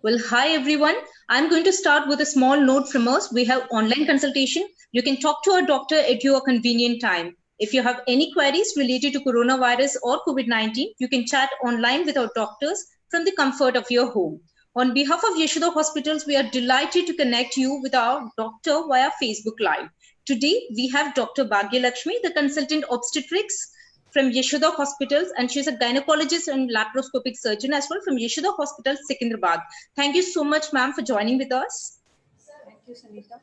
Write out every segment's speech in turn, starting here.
Well, hi everyone. I'm going to start with a small note from us. We have online consultation. You can talk to a doctor at your convenient time. If you have any queries related to coronavirus or COVID-19, you can chat online with our doctors from the comfort of your home. On behalf of Yashoda Hospitals, we are delighted to connect you with our doctor via Facebook Live. Today, we have Dr. Bhagya Lakshmi, the consultant obstetrics from Yashoda Hospitals, and she's a gynecologist and laparoscopic surgeon as well from Yashoda Hospital, Secunderabad. Thank you so much, ma'am, for joining with us. Thank you, Sanita.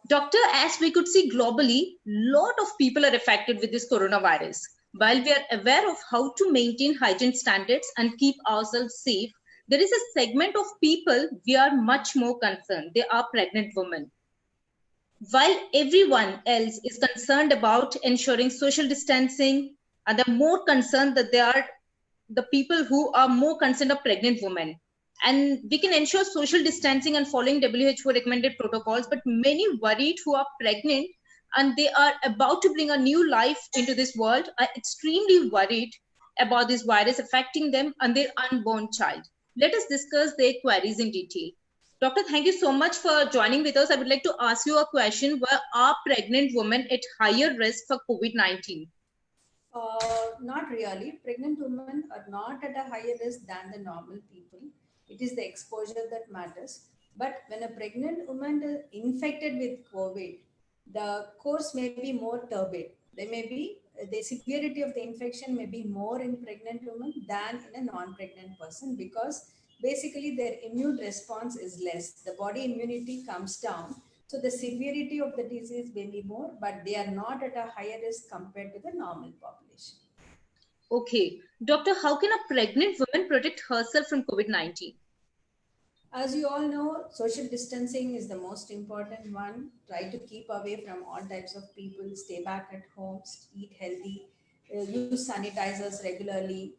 Doctor, as we could see globally, lot of people are affected with this coronavirus. While we are aware of how to maintain hygiene standards and keep ourselves safe, there is a segment of people we are much more concerned. They are pregnant women. While everyone else is concerned about ensuring social distancing, and they're more concerned that they are the people who are more concerned of pregnant women. And we can ensure social distancing and following WHO recommended protocols, but many worried who are pregnant and they are about to bring a new life into this world are extremely worried about this virus affecting them and their unborn child. Let us discuss their queries in detail. Doctor, thank you so much for joining with us. I would like to ask you a question. Where are pregnant women at higher risk for COVID-19? Not really. Pregnant women are not at a higher risk than the normal people. It is the exposure that matters. But when a pregnant woman is infected with COVID, the course may be more turbid. The severity of the infection may be more in pregnant women than in a non-pregnant person because basically their immune response is less. The body immunity comes down. So the severity of the disease may be more, but they are not at a higher risk compared to the normal population. Okay. Doctor, how can a pregnant woman protect herself from COVID-19? As you all know, social distancing is the most important one. Try to keep away from all types of people, stay back at home, eat healthy, use sanitizers regularly,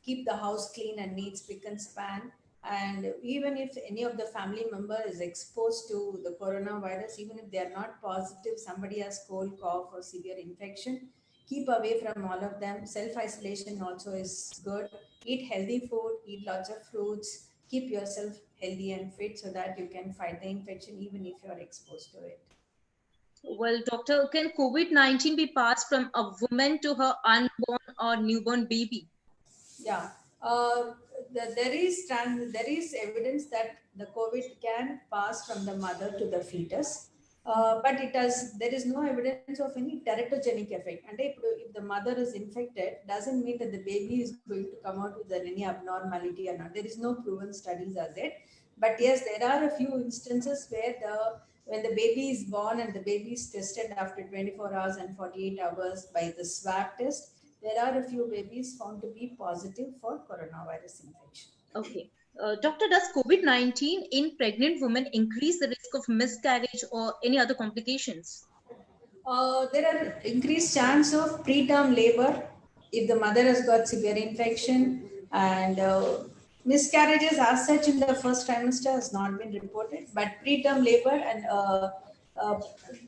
keep the house clean and neat, spick and span. And even if any of the family member is exposed to the coronavirus, even if they are not positive, somebody has cold, cough, or severe infection, keep away from all of them. Self-isolation also is good. Eat healthy food, eat lots of fruits, keep yourself healthy and fit so that you can fight the infection even if you are exposed to it. Well, doctor, can COVID-19 be passed from a woman to her unborn or newborn baby? Yeah, there is evidence that the COVID can pass from the mother to the fetus, but there is no evidence of any teratogenic effect. And if the mother is infected, doesn't mean that the baby is going to come out with any abnormality or not. There is no proven studies as yet. But yes, there are a few instances where when the baby is born and the baby is tested after 24 hours and 48 hours by the swab test, there are a few babies found to be positive for coronavirus infection. Okay. Doctor, does COVID-19 in pregnant women increase the risk of miscarriage or any other complications? There are increased chance of preterm labor if the mother has got severe infection, and miscarriages as such in the first trimester has not been reported, but preterm labor and uh,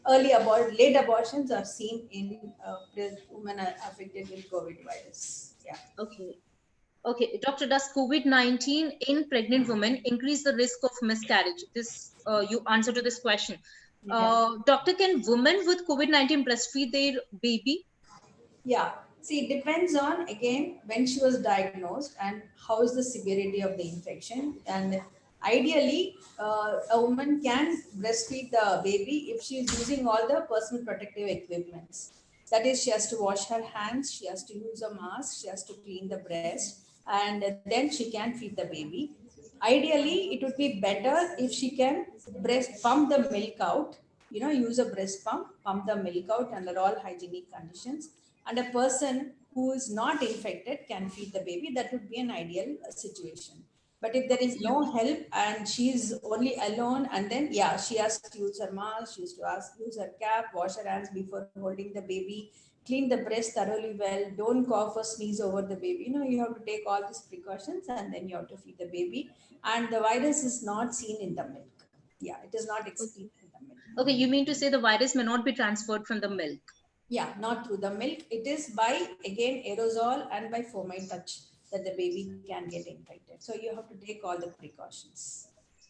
late abortions are seen in women affected with COVID virus. Yeah. Okay. Okay, doctor, does COVID-19 in pregnant women increase the risk of miscarriage? This you answer to this question. Yeah. Doctor, can women with COVID-19 breastfeed their baby? Yeah. See, it depends on again when she was diagnosed and how is the severity of the infection. And ideally, a woman can breastfeed the baby if she is using all the personal protective equipments. That is, she has to wash her hands, she has to use a mask, she has to clean the breast, and then she can feed the baby. Ideally, it would be better if she can breast pump the milk out, use a breast pump the milk out under all hygienic conditions, and a person who is not infected can feed the baby. That would be an ideal situation. But if there is no help and she is only alone, and then yeah, she has to use her mask, she has to use her cap, wash her hands before holding the baby, clean the breast thoroughly well, don't cough or sneeze over the baby. You have to take all these precautions and then you have to feed the baby. And the virus is not seen in the milk. Yeah, it is not Okay. excreted in the milk. Okay, you mean to say the virus may not be transferred from the milk? Yeah, not through the milk. It is by, again, aerosol and by fomite touch. that the baby can get infected. So you have to take all the precautions.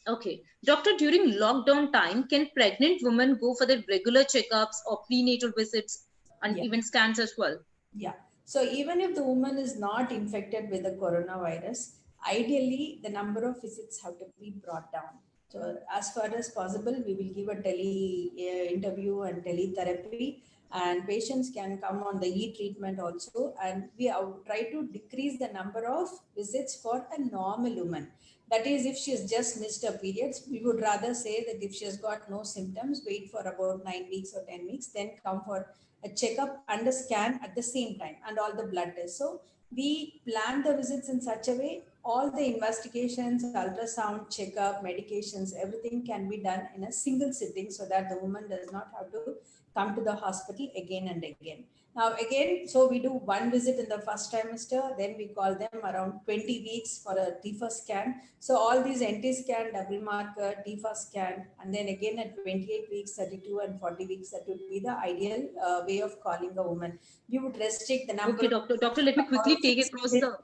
Okay. Doctor, during lockdown time, can pregnant women go for their regular checkups or prenatal visits and Yeah. even scans as well? Yeah. So even if the woman is not infected with the coronavirus, ideally the number of visits have to be brought down. So as far as possible, we will give a tele interview and teletherapy, and patients can come on the e-treatment also. And we try to decrease the number of visits for a normal woman. That is, if she has just missed her periods, we would rather say that if she has got no symptoms, wait for about 9 weeks or 10 weeks, then come for a checkup and a scan at the same time and all the blood tests. So we plan the visits in such a way, all the investigations, ultrasound, checkup, medications, everything can be done in a single sitting so that the woman does not have to come to the hospital again and again. Now again, so we do one visit in the first trimester, then we call them around 20 weeks for a TIFA scan. So all these NT scan, double marker, TIFA scan, and then again at 28 weeks, 32 and 40 weeks, that would be the ideal way of calling a woman. We would restrict the number Okay, of doctor. Doctor, let me quickly take across the.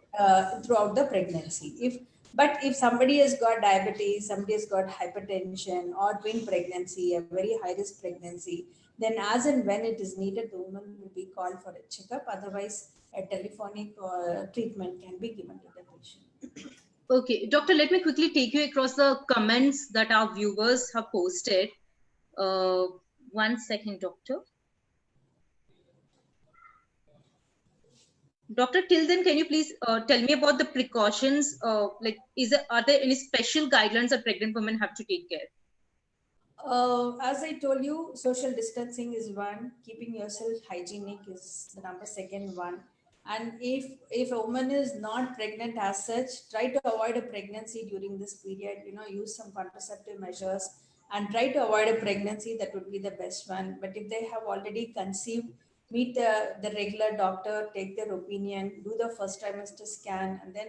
throughout the pregnancy. But if somebody has got diabetes, somebody has got hypertension or twin pregnancy, a very high risk pregnancy, then as and when it is needed, the woman will be called for a checkup. Otherwise, a telephonic treatment can be given to the patient. Okay, doctor, let me quickly take you across the comments that our viewers have posted. Uh, 1 second, doctor. Doctor, till then, can you please tell me about the precautions? Like, are there any special guidelines that pregnant women have to take care? As I told you, social distancing is one. Keeping yourself hygienic is the number second one. And if a woman is not pregnant as such, try to avoid a pregnancy during this period. Use some contraceptive measures and try to avoid a pregnancy. That would be the best one. But if they have already conceived, meet the regular doctor, take their opinion, do the first trimester scan, and then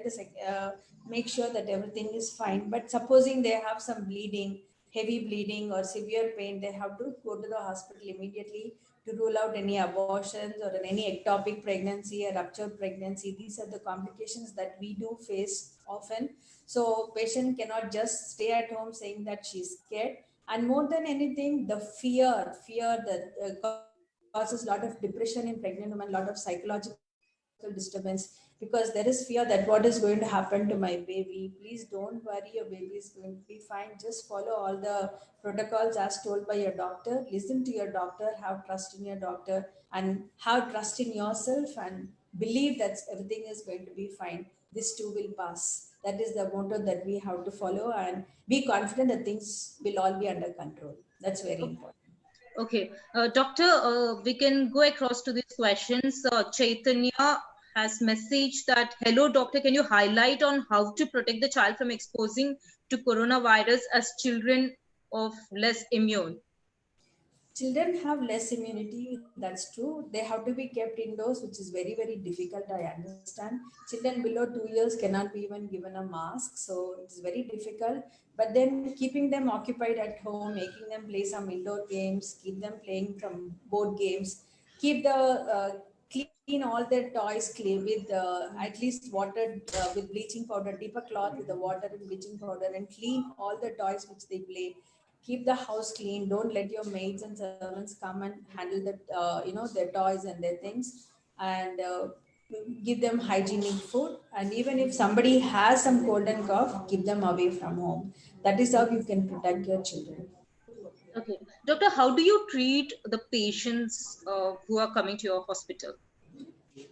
make sure that everything is fine. But supposing they have some bleeding, heavy bleeding or severe pain, they have to go to the hospital immediately to rule out any abortions or any ectopic pregnancy or ruptured pregnancy. These are the complications that we do face often. So patient cannot just stay at home saying that she's scared. And more than anything, the fear that causes a lot of depression in pregnant women, a lot of psychological disturbance, because there is fear that what is going to happen to my baby. Please don't worry, your baby is going to be fine. Just follow all the protocols as told by your doctor. Listen to your doctor, have trust in your doctor, and have trust in yourself, and believe that everything is going to be fine. This too will pass. That is the motto that we have to follow, and be confident that things will all be under control. That's very important. Okay, doctor, we can go across to these questions. Chaitanya has messaged that, hello, doctor, can you highlight on how to protect the child from exposing to coronavirus as children of less immune? Children have less immunity, that's true. They have to be kept indoors, which is very, very difficult. I understand. Children below 2 years cannot be even given a mask, so it's very difficult. But then keeping them occupied at home, making them play some indoor games, keep them playing some board games, keep the clean all their toys clean with at least water with bleaching powder, dip a cloth with the water and bleaching powder, and clean all the toys which they play. Keep the house clean. Don't let your maids and servants come and handle their toys and their things. And give them hygienic food. And even if somebody has some cold and cough, keep them away from home. That is how you can protect your children. Okay, doctor, how do you treat the patients who are coming to your hospital?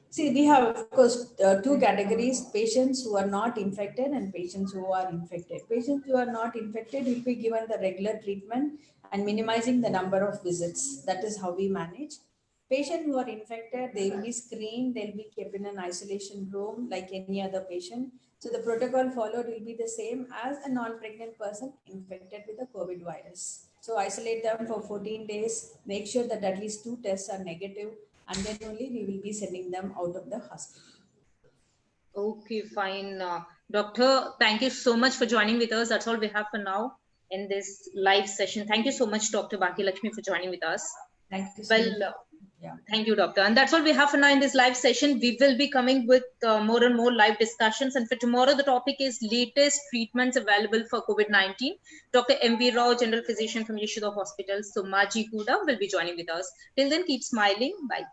See, we have, of course, two categories: patients who are not infected and patients who are infected. Patients who are not infected will be given the regular treatment and minimizing the number of visits. That is how we manage. Patients who are infected, they will be screened, they'll be kept in an isolation room like any other patient. So the protocol followed will be the same as a non-pregnant person infected with the COVID virus. So isolate them for 14 days, make sure that at least 2 tests are negative, and then only we will be sending them out of the hospital. Okay, fine. Doctor, thank you so much for joining with us. That's all we have for now in this live session. Thank you so much, Dr. Baki Lakshmi, for joining with us. Thank you so Well, much. Yeah. Thank you, doctor. And that's all we have for now in this live session. We will be coming with more and more live discussions. And for tomorrow, the topic is latest treatments available for COVID-19. Dr. M.V. Rao, general physician from Yashoda Hospital, Somaji Kuda, will be joining with us. Till then, keep smiling. Bye.